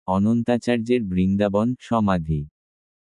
অনন্তাচার্যের বৃন্দাবন সমাধি।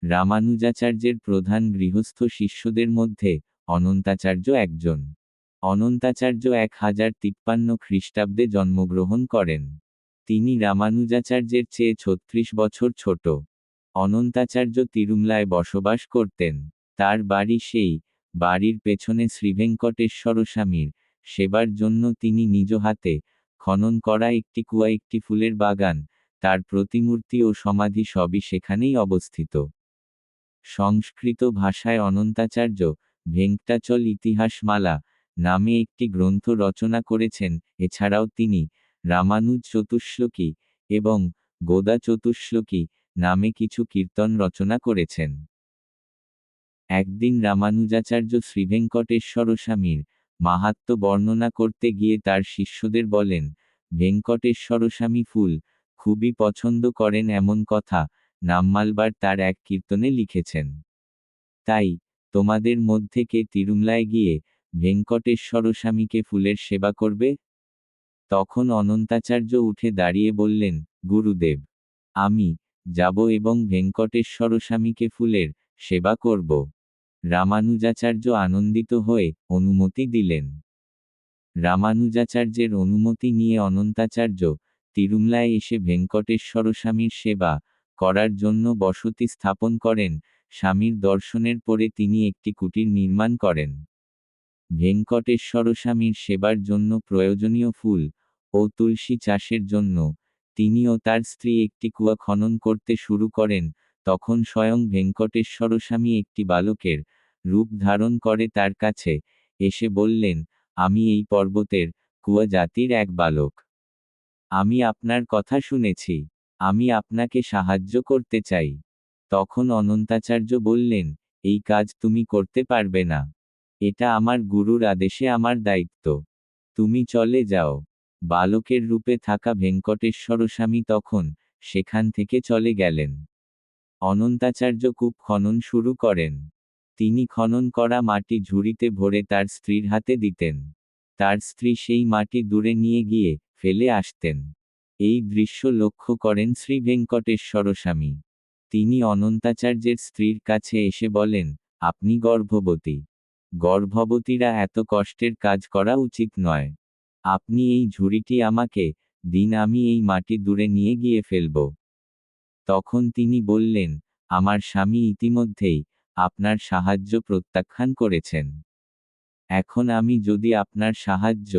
রামানুজাচার্যের প্রধান গৃহস্থ শিষ্যদের মধ্যে অনন্তাচার্য একজন। অনন্তাচার্য 1053 খ্রিস্টাব্দে জন্মগ্রহণ করেন। তিনি রামানুজাচার্যের চেয়ে 36 বছর ছোট। অনন্তাচার্য তিরুমলায় বসবাস করতেন। তার বাড়ি সেই বাড়ির পেছনে শ্রীভেঙ্কটেশ্বর স্বামীর সেবার জন্য তিনি নিজ হাতে খনন করা একটি কুয়া, একটি ফুলের বাগান, তার প্রতিমূর্তি ও সমাধি সবই সেখানেই অবস্থিত। সংস্কৃত ভাষায় অনন্তাচার্য ভেঙ্কটাচল ইতিহাসমালা নামে একটি গ্রন্থ রচনা করেছেন। এছাড়াও তিনি রামানুজ চতুশ্লোকী এবং গোদা চতুশ্লোকী নামে কিছু কীর্তন রচনা করেছেন। একদিন রামানুজাচার্য শ্রীভেঙ্কটেশ্বর স্বামীর মাহাত্ম্য বর্ণনা করতে গিয়ে তার শিষ্যদের বলেন, ভেঙ্কটেশ্বর স্বামী ফুল খুবই পছন্দ করেন এমন কথা নাম্মালবার তার এক কীর্তনে লিখেছেন। তাই তোমাদের মধ্যে কে তিরুমলায় গিয়ে ভেঙ্কটেশ্বর স্বামীকে ফুলের সেবা করবে? তখন অনন্তাচার্য উঠে দাঁড়িয়ে বললেন, গুরুদেব, আমি যাব এবং ভেঙ্কটেশ্বর স্বামীকে ফুলের সেবা করব। রামানুজাচার্য আনন্দিত হয়ে অনুমতি দিলেন। রামানুজাচার্যের অনুমতি নিয়ে অনন্তাচার্য তিরুমলায় এসে ভেঙ্কটেশ্বর স্বামীর সেবা করার জন্য বসতি স্থাপন করেন। স্বামীর দর্শনের পরে তিনি একটি কুটির নির্মাণ করেন। ভেঙ্কটেশ্বর স্বামীর সেবার জন্য প্রয়োজনীয় ফুল ও তুলসী চাষের জন্য তিনি ও তার স্ত্রী একটি কুয়া খনন করতে শুরু করেন। তখন স্বয়ং ভেঙ্কটেশ্বর স্বামী একটি বালকের রূপ ধারণ করে তার কাছে এসে বললেন, আমি এই পর্বতের কুয়া জাতির এক বালক। আমি আপনার কথা শুনেছি। আমি আপনাকে সাহায্য করতে চাই। তখন অনন্তাচার্য বললেন, এই কাজ তুমি করতে পারবে না। এটা আমার গুরুর আদেশে আমার দায়িত্ব। তুমি চলে যাও। বালকের রূপে থাকা ভেঙ্কটেশ্বর স্বামী তখন সেখান থেকে চলে গেলেন। অনন্তাচার্য কূপ খনন শুরু করেন। তিনি খনন করা মাটি ঝুড়িতে ভরে তার স্ত্রীর হাতে দিতেন। তার স্ত্রী সেই মাটি দূরে নিয়ে গিয়ে ফেলে আসতেন। এই দৃশ্য লক্ষ্য করেন শ্রী ভেঙ্কটেশ্বর স্বামী। তিনি অনন্তাচার্যের স্ত্রীর কাছে এসে বলেন, আপনি গর্ভবতী। গর্ভবতীরা এত কষ্টের কাজ করা উচিত নয়। আপনি এই ঝুড়িটি আমাকে দিন, আমি এই মাটি দূরে নিয়ে গিয়ে ফেলব। তখন তিনি বললেন, আমার স্বামী ইতিমধ্যেই আপনার সাহায্য প্রত্যাখ্যান করেছেন। এখন আমি যদি আপনার সাহায্য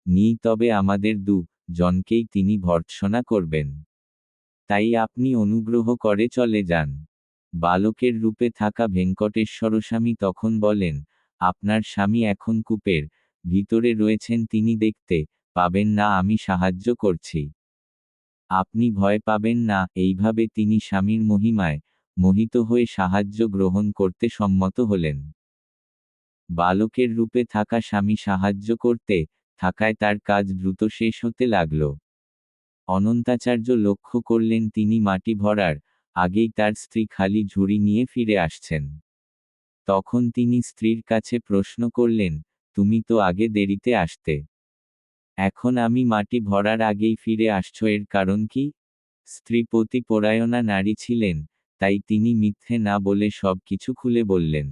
নিই তবে আমাদের জনকেই তিনি ভর্ৎসনা করবেন। তাই আপনি অনুগ্রহ করে চলে যান। বালকের রূপে থাকা ভেঙ্কটেশ্বর স্বামী তখন বলেন, আপনার স্বামী এখন কূপের ভিতরে রয়েছেন, তিনি দেখতে পাবেন না আমি সাহায্য করছি। আপনি ভয় পাবেন না। এইভাবে তিনি স্বামীর মহিমায় মোহিত হয়ে সাহায্য গ্রহণ করতে সম্মত হলেন। বালকের রূপে থাকা স্বামী সাহায্য করতে থাকায় তার কাজ দ্রুত শেষ হতে লাগল। অনন্তাচার্য লক্ষ্য করলেন তিনি মাটি ভরার আগেই তার স্ত্রী খালি ঝুড়ি নিয়ে ফিরে আসছেন। তখন তিনি স্ত্রীর কাছে প্রশ্ন করলেন, তুমি তো আগে দেরিতে আসতে, এখন আমি মাটি ভরার আগেই ফিরে আসছো, এর কারণ কি? স্ত্রী পতিপরায়ণা নারী ছিলেন, তাই তিনি মিথ্যে না বলে সব কিছু খুলে বললেন।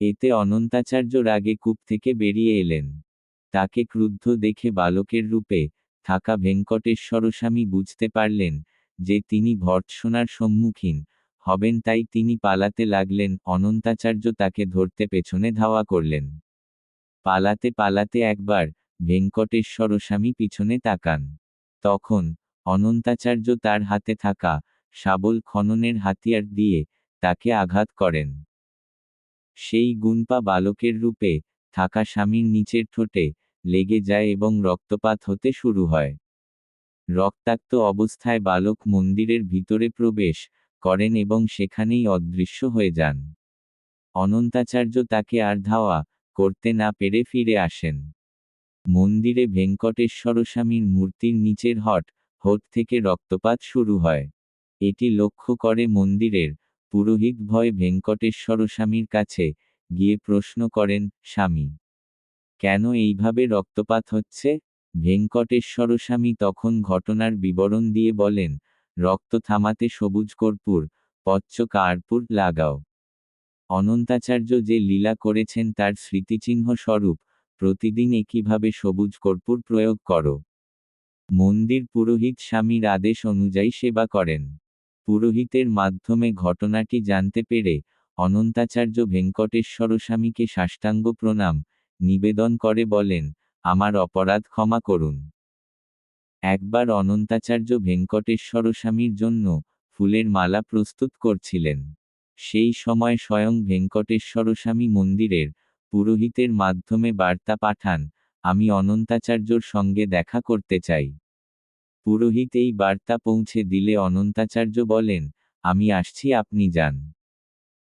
এতে অনন্তাচার্য রাগে কূপ থেকে বেরিয়ে এলেন। তাকে ক্রুদ্ধ দেখে বালকের রূপে থাকা ভেঙ্কটেশ্বর স্বামী বুঝতে পারলেন যে তিনি ভর্ৎসনার সম্মুখীন হবেন, তাই তিনি পালাতে লাগলেন। অনন্তাচার্য তাকে ধরতে পেছনে ধাওয়া করলেন। পালাতে পালাতে একবার ভেঙ্কটেশ্বর স্বামী পিছনে তাকান। তখন অনন্তাচার্য তার হাতে থাকা শাবল খননের হাতিয়ার দিয়ে তাকে আঘাত করেন। সেই গুণপা বালকের রূপে থাকা স্বামীর নিচের ঠোঁটে লেগে যায় এবং রক্তপাত হতে শুরু হয়। রক্তাক্ত অবস্থায় বালক মন্দিরের ভিতরে প্রবেশ করেন এবং সেখানেই অদৃশ্য হয়ে যান। অনন্তাচার্য তাকে আর ধাওয়া করতে না পেরে ফিরে আসেন। মন্দিরে ভেঙ্কটেশ্বর স্বামীর মূর্তির নিচের হোত থেকে রক্তপাত শুরু হয়। এটি লক্ষ্য করে মন্দিরের পুরোহিত ভয়ে ভেঙ্কটেশ্বর স্বামীর কাছে গিয়ে প্রশ্ন করেন, স্বামী, কেন এইভাবে রক্তপাত হচ্ছে? ভেঙ্কটেশ্বর স্বামী তখন ঘটনার বিবরণ দিয়ে বলেন, রক্ত থামাতে সবুজ কর্পূর, পচ্চ কার্পূর লাগাও। অনন্তাচার্য যে লীলা করেছেন তার স্মৃতিচিহ্ন স্বরূপ প্রতিদিন একইভাবে সবুজ কর্পূর প্রয়োগ করো। মন্দির পুরোহিত স্বামীর আদেশ অনুযায়ী সেবা করেন। পুরোহিতের মাধ্যমে ঘটনাটি জানতে পেরে অনন্তাচার্য ভেঙ্কটেশ্বর স্বামীকে সাষ্টাঙ্গ প্রণাম নিবেদন করে বলেন, আমার অপরাধ ক্ষমা করুন। একবার অনন্তাচার্য ভেঙ্কটেশ্বর স্বামীর জন্য ফুলের মালা প্রস্তুত করছিলেন। সেই সময় স্বয়ং ভেঙ্কটেশ্বর স্বামী মন্দিরের পুরোহিতের মাধ্যমে বার্তা পাঠান, আমি অনন্তাচার্যর সঙ্গে দেখা করতে চাই। পুরোহিত এই বার্তা পৌঁছে দিলে অনন্তাচার্য বলেন, আমি আসছি, আপনি যান।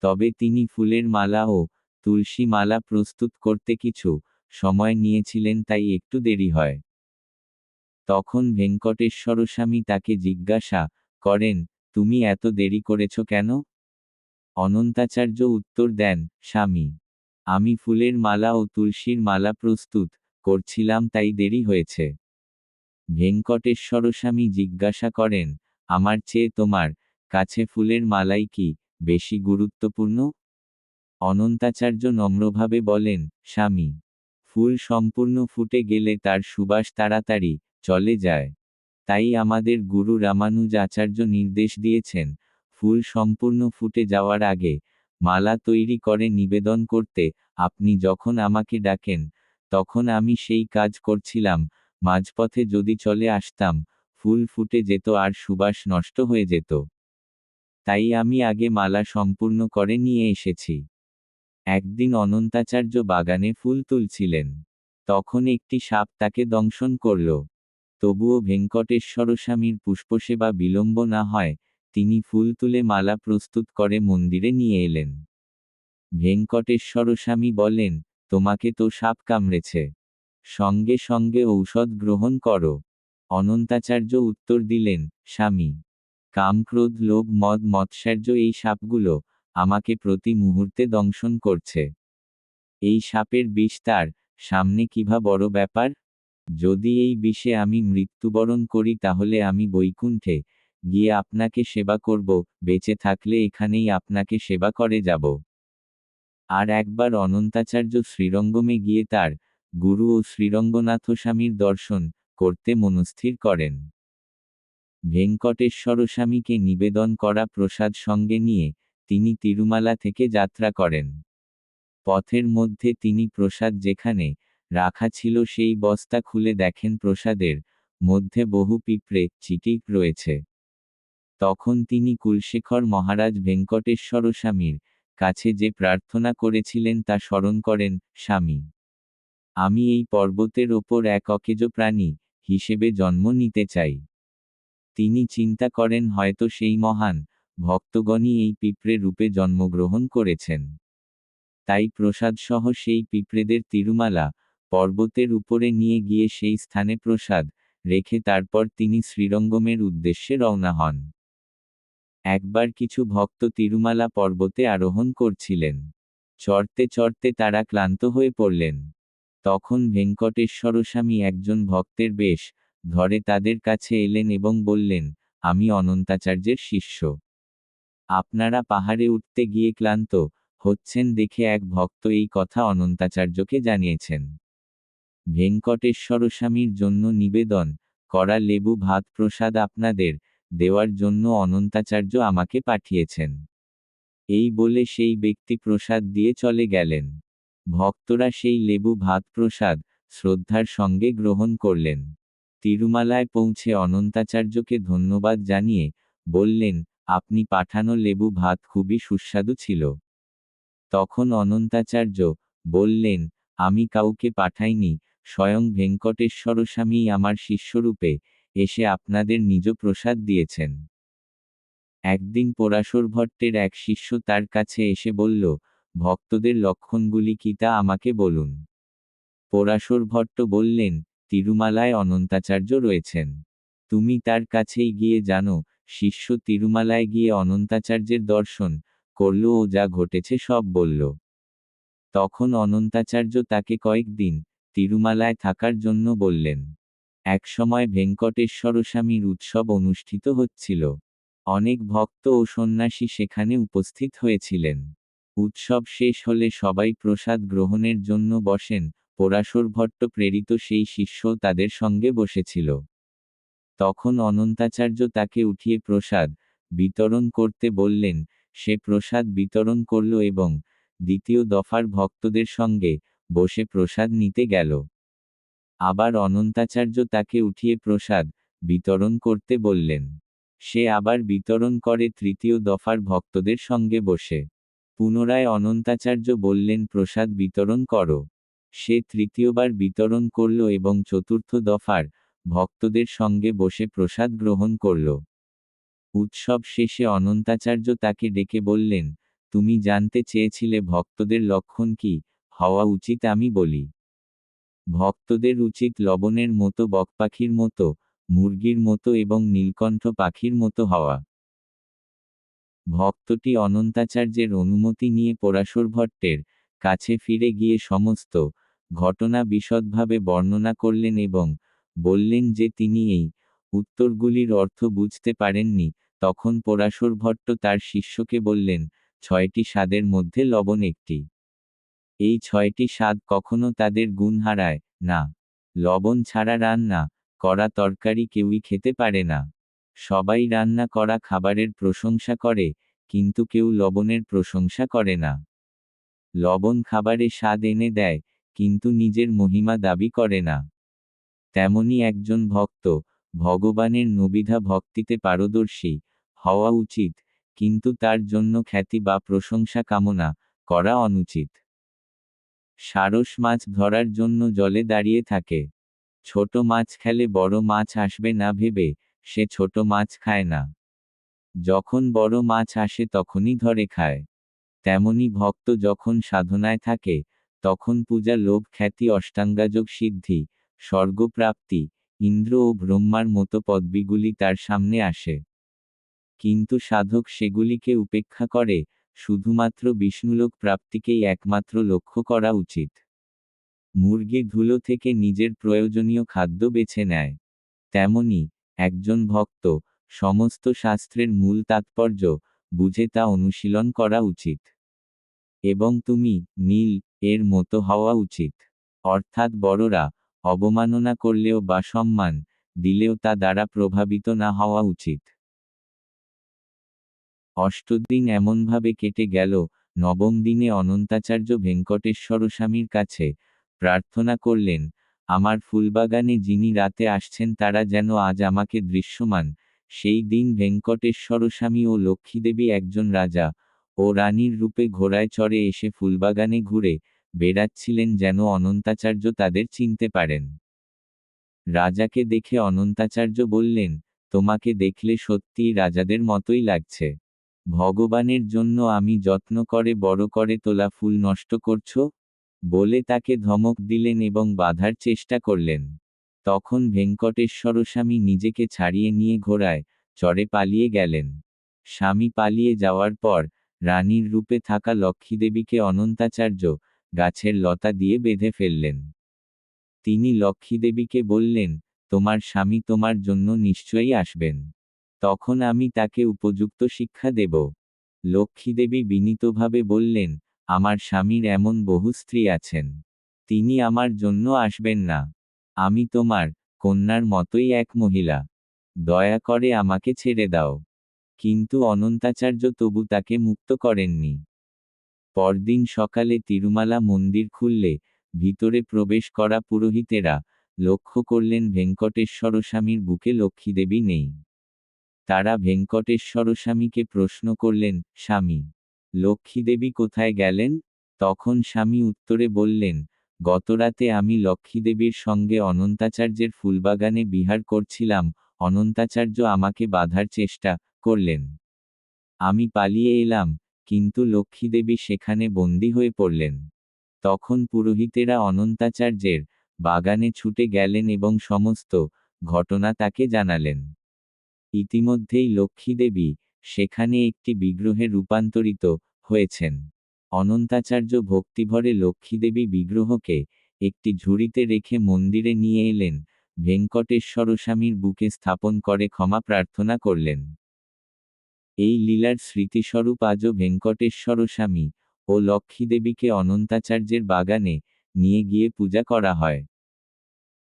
তবে তিনি ফুলের মালা ও তুলসী মালা প্রস্তুত করতে কিছু সময় নিয়েছিলেন, তাই একটু দেরি হয়। তখন ভেঙ্কটেশ্বর স্বামী তাকে জিজ্ঞাসা করেন, তুমি এত দেরি করেছ কেন? অনন্তাচার্য উত্তর দেন, স্বামী, আমি ফুলের মালা ও তুলসীর মালা প্রস্তুত করছিলাম, তাই দেরি হয়েছে। ভেঙ্কটেশ্বর স্বামী জিজ্ঞাসা করেন, আমার চেয়ে তোমার কাছে ফুলের মালাই কি বেশি গুরুত্বপূর্ণ? অনন্তাচার্য নম্রভাবে বলেন, স্বামী, ফুল সম্পূর্ণ ফুটে গেলে তার সুবাস তাড়াতাড়ি চলে যায়। তাই আমাদের গুরু রামানুজ আচার্য নির্দেশ দিয়েছেন, ফুল সম্পূর্ণ ফুটে যাওয়ার আগে মালা তৈরি করে নিবেদন করতে। আপনি যখন আমাকে ডাকেন তখন আমি সেই কাজ করছিলাম, মাঝপথে যদি চলে আসতাম ফুল ফুটে যেত আর সুবাস নষ্ট হয়ে যেত। তাই আমি আগে মালা সম্পূর্ণ করে নিয়ে এসেছি। একদিন অনন্তাচার্য বাগানে ফুল তুলছিলেন। তখন একটি সাপ তাকে দংশন করল। তবুও ভেঙ্কটেশ্বর স্বামীর পুষ্পসেবা বিলম্ব না হয়, তিনি ফুল তুলে মালা প্রস্তুত করে মন্দিরে নিয়ে এলেন। ভেঙ্কটেশ্বর স্বামী বলেন, তোমাকে তো সাপ কামড়েছে, সঙ্গে সঙ্গে ঔষধ গ্রহণ করো। অনন্তাচার্য উত্তর দিলেন, স্বামী, কাম ক্রোধ লোভ মদ মৎস্যার্য এই সাপগুলো আমাকে প্রতি মুহূর্তে দংশন করছে। এই সাপের বিষ তার সামনে কিভা বড় ব্যাপার? যদি এই বিষে আমি মৃত্যুবরণ করি তাহলে আমি বৈকুণ্ঠে গিয়ে আপনাকে সেবা করব, বেঁচে থাকলে এখানেই আপনাকে সেবা করে যাব। আর একবার অনন্তাচার্য শ্রীরঙ্গমে গিয়ে তার গুরু ও শ্রীরঙ্গনাথ স্বামীর দর্শন করতে মনস্থির করেন। ভেঙ্কটেশ্বর স্বামীকে নিবেদন করা প্রসাদ সঙ্গে নিয়ে তিনি তিরুমালা থেকে যাত্রা করেন। পথের মধ্যে তিনি প্রসাদ যেখানে রাখা ছিল সেই বস্তা খুলে দেখেন প্রসাদের মধ্যে বহু পিঁপড়ে চিটিক রয়েছে। তখন তিনি কুলশেখর মহারাজ ভেঙ্কটেশ্বর স্বামীর কাছে যে প্রার্থনা করেছিলেন তা স্মরণ করেন, স্বামী, আমি এই পর্বতের ওপর এক অকেজো প্রাণী হিসেবে জন্ম নিতে চাই। তিনি চিন্তা করেন হয়তো সেই মহান ভক্তগণই এই পিঁপড়ে রূপে জন্মগ্রহণ করেছেন। তাই প্রসাদসহ সেই পিঁপড়েদের তিরুমালা পর্বতের উপরে নিয়ে গিয়ে সেই স্থানে প্রসাদ রেখে তারপর তিনি শ্রীরঙ্গমের উদ্দেশ্যে রওনা হন। একবার কিছু ভক্ত তিরুমালা পর্বতে আরোহণ করছিলেন। চড়তে চড়তে তারা ক্লান্ত হয়ে পড়লেন। তখন ভেঙ্কটেশ্বর স্বামী একজন ভক্তের বেশ ধরে তাদের কাছে এলেন এবং বললেন, আমি অনন্তাচার্যের শিষ্য। আপনারা পাহাড়ে উঠতে গিয়ে ক্লান্ত হচ্ছেন দেখে এক ভক্ত এই কথা অনন্তাচার্যকে জানিয়েছেন। ভেঙ্কটেশ্বর স্বামীর জন্য নিবেদন করা লেবু ভাত প্রসাদ আপনাদের দেওয়ার জন্য অনন্তাচার্য আমাকে পাঠিয়েছেন। এই বলে সেই ব্যক্তি প্রসাদ দিয়ে চলে গেলেন। ভক্তরা সেই লেবু ভাত প্রসাদ শ্রদ্ধার সঙ্গে গ্রহণ করলেন। তিরুমালায় পৌঁছে অনন্তাচার্যকে ধন্যবাদ জানিয়ে বললেন, আপনি পাঠানো লেবু ভাত খুবই সুস্বাদু ছিল। তখন অনন্তাচার্য বললেন, আমি কাউকে পাঠাইনি, স্বয়ং ভেঙ্কটেশ্বর স্বামী আমার শিষ্যরূপে এসে আপনাদের নিজ প্রসাদ দিয়েছেন। একদিন পরাশর ভট্টের এক শিষ্য তার কাছে এসে বলল, ভক্তদের লক্ষণগুলি কি তা আমাকে বলুন। পরাশর ভট্ট বললেন, তিরুমালায় অনন্তাচার্য রয়েছেন। তুমি তার কাছেই গিয়ে জানো। শিষ্য তিরুমালায় গিয়ে অনন্তাচার্যের দর্শন করল ও যা ঘটেছে সব বলল। তখন অনন্তাচার্য তাকে কয়েকদিন তিরুমালায় থাকার জন্য বললেন। একসময় ভেঙ্কটেশ্বরস্বামীর উৎসব অনুষ্ঠিত হচ্ছিল। অনেক ভক্ত ও সন্ন্যাসী সেখানে উপস্থিত হয়েছিলেন। উৎসব শেষ হলে সবাই প্রসাদ গ্রহণের জন্য বসেন। পরাশর ভট্ট প্রেরিত সেই শিষ্য তাদের সঙ্গে বসেছিল। তখন অনন্তাচার্য তাকে উঠিয়ে প্রসাদ বিতরণ করতে বললেন। সে প্রসাদ বিতরণ করল এবং দ্বিতীয় দফার ভক্তদের সঙ্গে বসে প্রসাদ নিতে গেল। আবার অনন্তাচার্য তাকে উঠিয়ে প্রসাদ বিতরণ করতে বললেন। সে আবার বিতরণ করে তৃতীয় দফার ভক্তদের সঙ্গে বসে। পুনরায় অনন্তাচার্য বললেন প্রসাদ বিতরণ করো। সে তৃতীয়বার বিতরণ করল এবং চতুর্থ দফার ভক্তদের সঙ্গে বসে প্রসাদ গ্রহণ করল। উৎসব শেষে অনন্তাচার্য তাকে ডেকে বললেন, তুমি জানতে চেয়েছিলে ভক্তদের লক্ষণ কি হওয়া উচিত, আমি বলি। ভক্তদের উচিত লবণের মতো, বকপাখির মতো, মুরগির মতো এবং নীলকণ্ঠ পাখির মতো হওয়া। ভক্তটি অনন্তাচার্যের অনুমতি নিয়ে পরাশর ভট্টের কাছে ফিরে গিয়ে সমস্ত ঘটনা বিশদভাবে বর্ণনা করলেন এবং বললেন যে তিনি এই উত্তরগুলির অর্থ বুঝতে পারেননি। তখন পরাশর ভট্ট তার শিষ্যকে বললেন, 6টি স্বাদের মধ্যে লবণ একটি। এই 6টি স্বাদ কখনো তাদের গুণ হারায় না। লবণ ছাড়া রান্না করা তরকারি কেউই খেতে পারে না। সবাই রান্না করা খাবারের প্রশংসা করে, কিন্তু কেউ লবণের প্রশংসা করে না। লবণ খাবারে স্বাদ এনে দেয়, কিন্তু নিজের মহিমা দাবি করে না। তেমনি একজন ভক্ত ভগবানের নবিধা ভক্তিতে পারদর্শী হওয়া উচিত, কিন্তু তার জন্য খ্যাতি বা প্রশংসা কামনা করা অনুচিত। সারস মাছ ধরার জন্য জলে দাঁড়িয়ে থাকে। ছোট মাছ খেলে বড় মাছ আসবে না ভেবে সে ছোট মাছ খায় না। যখন বড় মাছ আসে তখনই ধরে খায়। তেমনি ভক্ত যখন সাধনায় থাকে তখন পূজা, লোভ, খ্যাতি, অষ্টাঙ্গযোগ সিদ্ধি, স্বর্গপ্রাপ্তি, ইন্দ্র ও ব্রহ্মার মতো পদবিগুলি তার সামনে আসে। কিন্তু সাধক সেগুলিকে উপেক্ষা করে, শুধুমাত্র বিষ্ণুলোক প্রাপ্তিকেই একমাত্র লক্ষ্য করা উচিত। মুরগির ধুলো থেকে নিজের প্রয়োজনীয় খাদ্য বেছে নেয়। তেমনি একজন ভক্ত সমস্ত শাস্ত্রের মূল তাৎপর্য বুঝে তা অনুশীলন করা উচিত। এবং তুমি নীল এর মতো হওয়া উচিত। অর্থাৎ বড়রা অবমাননা করলেও বা সম্মান দিলেও তা দ্বারা প্রভাবিত না হওয়া উচিত। 8 দিন এমনভাবে কেটে গেল। 9ম দিনে অনন্তাচার্য ভেঙ্কটেশ্বরস্বামীর কাছে প্রার্থনা করলেন, আমার ফুলবাগানে যিনি রাতে আসছেন তারা যেন আজ আমাকে দৃশ্যমান। সেই দিন ভেঙ্কটেশ্বরস্বামী ও লক্ষ্মীদেবী একজন রাজা ও রানীর রূপে ঘোড়ায় চড়ে এসে ফুলবাগানে ঘুরে বেড়াচ্ছিলেন যেন অনন্তাচার্য তাদের চিনতে পারেন। রাজাকে দেখে অনন্তাচার্য বললেন, তোমাকে দেখলে সত্যিই রাজাদের মতোই লাগছে। ভগবানের জন্য আমি যত্ন করে বড় করে তোলা ফুল নষ্ট করছো? বলে তাকে ধমক দিলেন এবং বাধার চেষ্টা করলেন। তখন ভেঙ্কটেশ্বরস্বামী নিজেকে ছাড়িয়ে নিয়ে ঘোড়ায় চড়ে পালিয়ে গেলেন। স্বামী পালিয়ে যাওয়ার পর রানীর রূপে থাকা লক্ষ্মীদেবীকে অনন্তাচার্য গাছের লতা দিয়ে বেঁধে ফেললেন। তিনি লক্ষ্মীদেবীকে বললেন, তোমার স্বামী তোমার জন্য নিশ্চয়ই আসবেন। তখন আমি তাকে উপযুক্ত শিক্ষা দেব। লক্ষ্মীদেবী বিনীতভাবে বললেন, আমার স্বামীর এমন বহু স্ত্রী আছেন। তিনি আমার জন্য আসবেন না। আমি তোমার কন্যার মতোই এক মহিলা। দয়া করে আমাকে ছেড়ে দাও। কিন্তু অনন্তাচার্য তবু তাকে মুক্ত করেননি। পরদিন সকালে তিরুমালা মন্দির খুললে ভিতরে প্রবেশ করা পুরোহিতেরা লক্ষ্য করলেন ভেঙ্কটেশ্বরস্বামীর বুকে লক্ষ্মীদেবী নেই। তারা ভেঙ্কটেশ্বরস্বামীকে প্রশ্ন করলেন, স্বামী, লক্ষ্মীদেবী কোথায় গেলেন? তখন স্বামী উত্তরে বললেন, গতরাতে আমি লক্ষ্মীদেবীর সঙ্গে অনন্তাচার্যের ফুলবাগানে বিহার করছিলাম। অনন্তাচার্য আমাকে বাধার চেষ্টা করলেন। আমি পালিয়ে এলাম, কিন্তু লক্ষ্মীদেবী সেখানে বন্দী হয়ে পড়লেন। তখন পুরোহিতেরা অনন্তাচার্যের বাগানে ছুটে গেলেন এবং সমস্ত ঘটনা তাকে জানালেন। ইতিমধ্যেই লক্ষ্মীদেবী সেখানে একটি বিগ্রহে রূপান্তরিত হয়েছেন। অনন্তাচার্য ভক্তিভরে লক্ষ্মীদেবী বিগ্রহকে একটি ঝুড়িতে রেখে মন্দিরে নিয়ে এলেন। ভেঙ্কটেশ্বর স্বামীর বুকে স্থাপন করে ক্ষমা প্রার্থনা করলেন। এই লীলার স্মৃতিস্বরূপ আজও ভেঙ্কটেশ্বর স্বামী ও লক্ষ্মীদেবীকে অনন্তাচার্যের বাগানে নিয়ে গিয়ে পূজা করা হয়।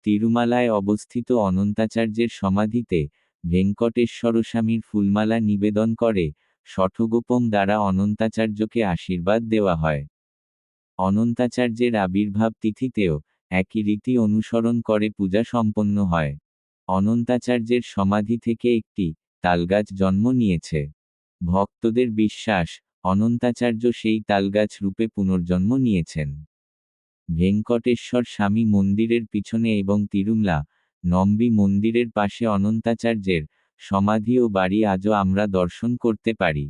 তিরুমালায় অবস্থিত অনন্তাচার্যের সমাধিতে ভেঙ্কটেশ্বর স্বামীর ফুলমালা নিবেদন করে শঠগোপম দ্বারা অনন্তাচার্যকে আশীর্বাদ দেওয়া হয়। অনন্তাচার্যের আবির্ভাব তিথিতেও একই রীতি অনুসরণ করে পূজা সম্পন্ন হয়। অনন্তাচার্যের সমাধি থেকে একটি তালগাছ জন্ম নিয়েছে। ভক্তদের বিশ্বাস, অনন্তাচার্য সেই তালগাছ রূপে পুনর্জন্ম নিয়েছেন। ভেঙ্কটেশ্বর স্বামী মন্দিরের পিছনে এবং তিরুমলা নম্বি মন্দিরের পাশে অনন্তাচার্যের সমাধি ও বাড়ি আজও আমরা দর্শন করতে পারি।